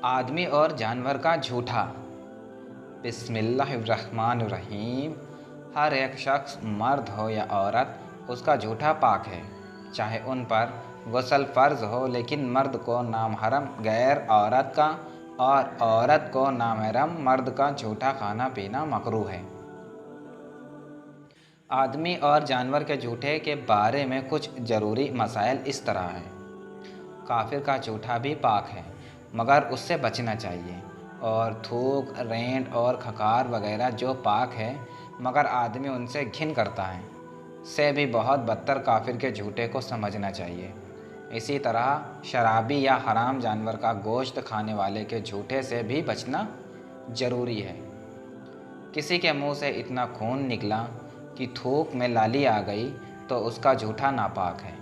आदमी और जानवर का झूठा। बिस्मिल्लाहिर्रहमानिर्रहीम। हर एक शख्स मर्द हो या औरत उसका झूठा पाक है, चाहे उन पर गुस्ल फ़र्ज़ हो, लेकिन मर्द को नामहरम गैर औरत का और औरत को नामहरम मर्द का झूठा खाना पीना मकरूह है। आदमी और जानवर के झूठे के बारे में कुछ ज़रूरी मसाइल इस तरह हैं। काफिर का झूठा भी पाक है, मगर उससे बचना चाहिए। और थूक, रेंट और खकार वगैरह जो पाक है मगर आदमी उनसे घिन करता है, से भी बहुत बदतर काफिर के झूठे को समझना चाहिए। इसी तरह शराबी या हराम जानवर का गोश्त खाने वाले के झूठे से भी बचना ज़रूरी है। किसी के मुंह से इतना खून निकला कि थूक में लाली आ गई तो उसका झूठा नापाक है,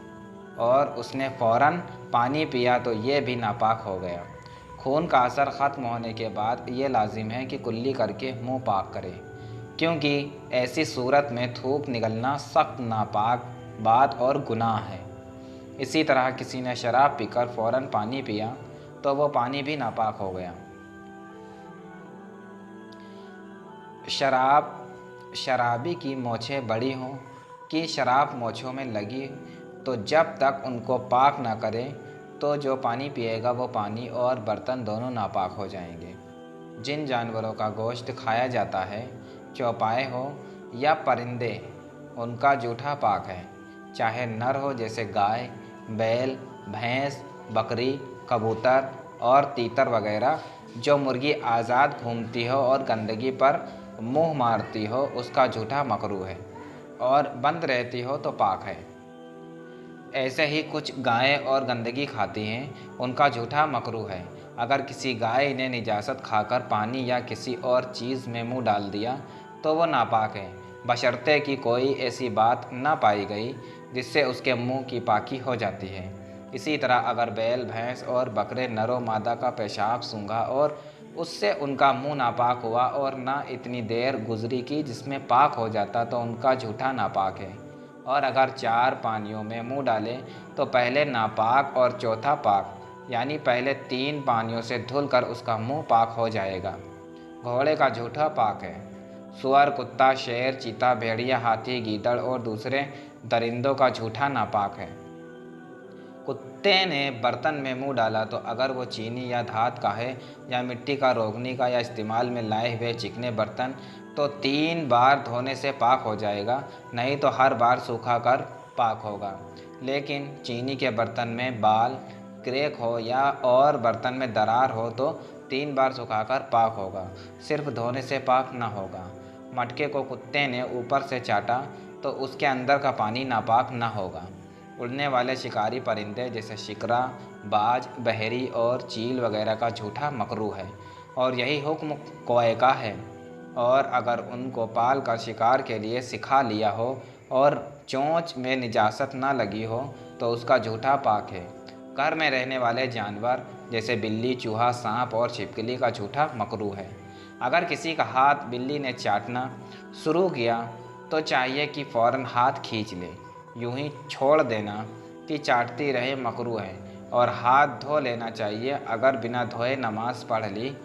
और उसने फ़ौरन पानी पिया तो ये भी नापाक हो गया। खून का असर ख़त्म होने के बाद ये लाजिम है कि कुल्ली करके मुंह पाक करे, क्योंकि ऐसी सूरत में थूक निकलना सख्त नापाक बात और गुनाह है। इसी तरह किसी ने शराब पीकर फ़ौरन पानी पिया तो वो पानी भी नापाक हो गया। शराबी की मोछें बड़ी हों कि शराब मोछों में लगी, तो जब तक उनको पाक ना करे तो जो पानी पिएगा वो पानी और बर्तन दोनों नापाक हो जाएंगे। जिन जानवरों का गोश्त खाया जाता है, चौपाए हो या परिंदे, उनका जूठा पाक है, चाहे नर हो जैसे गाय, बैल, भैंस, बकरी, कबूतर और तीतर वगैरह। जो मुर्गी आज़ाद घूमती हो और गंदगी पर मुंह मारती हो उसका जूठा मकरूह है, और बंद रहती हो तो पाक है। ऐसे ही कुछ गायें और गंदगी खाती हैं, उनका झूठा मकरूह है। अगर किसी गाय ने निजासत खाकर पानी या किसी और चीज़ में मुंह डाल दिया तो वो नापाक है, बशर्ते कि कोई ऐसी बात ना पाई गई जिससे उसके मुंह की पाकी हो जाती है। इसी तरह अगर बैल, भैंस और बकरे नरो मादा का पेशाब सूंघा और उससे उनका मुंह नापाक हुआ और ना इतनी देर गुजरी कि जिसमें पाक हो जाता, तो उनका झूठा नापाक है। और अगर 4 पानियों में मुंह डालें तो पहले नापाक और चौथा पाक, यानी पहले 3 पानियों से धुलकर उसका मुंह पाक हो जाएगा। घोड़े का झूठा पाक है। सुअर, कुत्ता, शेर, चीता, भेड़िया, हाथी, गीदड़ और दूसरे दरिंदों का झूठा नापाक है। कुत्ते ने बर्तन में मुंह डाला तो अगर वो चीनी या धात का है या मिट्टी का, रोगनी का या इस्तेमाल में लाए हुए चिकने बर्तन, तो 3 बार धोने से पाक हो जाएगा, नहीं तो हर बार सूखा कर पाक होगा। लेकिन चीनी के बर्तन में बाल, क्रैक हो या और बर्तन में दरार हो तो 3 बार सुखाकर पाक होगा, सिर्फ धोने से पाक ना होगा। मटके को कुत्ते ने ऊपर से चाटा तो उसके अंदर का पानी नापाक ना होगा। उड़ने वाले शिकारी परिंदे जैसे शिकरा, बाज, बहेरी और चील वगैरह का झूठा मकरूह है, और यही हुक्म कोए का है। और अगर उनको पाल कर शिकार के लिए सिखा लिया हो और चोंच में निजासत ना लगी हो तो उसका झूठा पाक है। घर में रहने वाले जानवर जैसे बिल्ली, चूहा, सांप और छिपकली का झूठा मकरूह है। अगर किसी का हाथ बिल्ली ने चाटना शुरू किया तो चाहिए कि फ़ौरन हाथ खींच ले। यूं ही छोड़ देना कि चाटती रहे मकरूह है, और हाथ धो लेना चाहिए। अगर बिना धोए नमाज पढ़ ली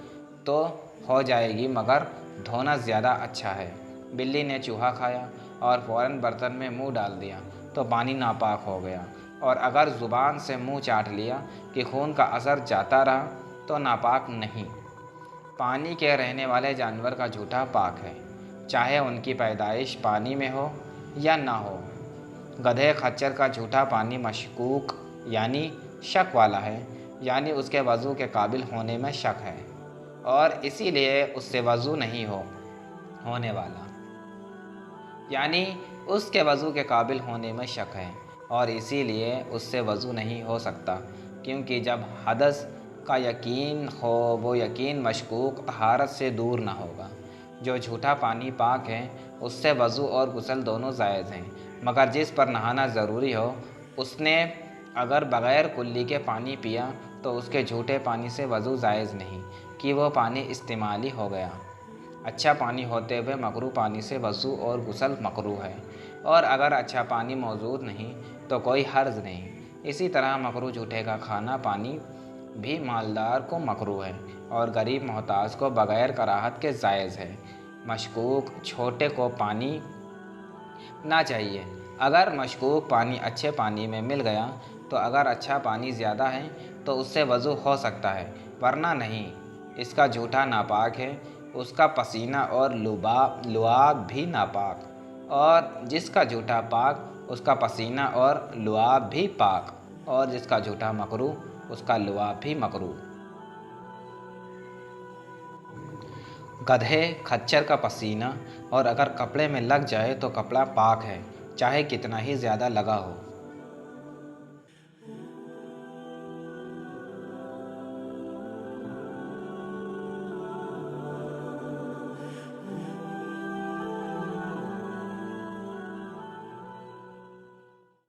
तो हो जाएगी, मगर धोना ज़्यादा अच्छा है। बिल्ली ने चूहा खाया और फ़ौरन बर्तन में मुंह डाल दिया तो पानी नापाक हो गया, और अगर ज़ुबान से मुंह चाट लिया कि खून का असर जाता रहा तो नापाक नहीं। पानी के रहने वाले जानवर का झूठा पाक है, चाहे उनकी पैदाइश पानी में हो या ना हो। गधे, खच्चर का झूठा पानी मशकूक यानी शक वाला है, यानी उसके वज़ू के काबिल होने में शक है, और इसीलिए उससे वज़ू नहीं होने वाला, यानी उसके वज़ू के काबिल होने में शक है और इसीलिए उससे वज़ू नहीं हो सकता, क्योंकि जब हदस का यकीन हो वो यकीन मशकूक तहारत से दूर ना होगा। जो झूठा पानी पाक है उससे वज़ू और गुस्ल दोनों जायज़ हैं, मगर जिस पर नहाना ज़रूरी हो उसने अगर बग़ैर कुल्ली के पानी पिया तो उसके झूठे पानी से वज़ू जायज़ नहीं कि वह पानी इस्तेमाली हो गया। अच्छा पानी होते हुए मकरूह पानी से वज़ू और गुस्ल मकरूह है, और अगर अच्छा पानी मौजूद नहीं तो कोई हर्ज नहीं। इसी तरह मकरूह झूठे का खाना पानी भी मालदार को मकरूह है और गरीब मोहताज को बग़ैर कराहत के जायज़ है। मशकूक छोटे को पानी ना चाहिए। अगर मशकूक पानी अच्छे पानी में मिल गया तो अगर अच्छा पानी ज़्यादा है तो उससे वज़ू हो सकता है, वरना नहीं। इसका जूठा नापाक है, उसका पसीना और लुआब भी नापाक, और जिसका जूठा पाक उसका पसीना और लुआब भी पाक, और जिसका जूठा मकरूह उसका लुआब भी मकरूह। गधे खच्चर का पसीना और अगर कपड़े में लग जाए तो कपड़ा पाक है, चाहे कितना ही ज़्यादा लगा हो।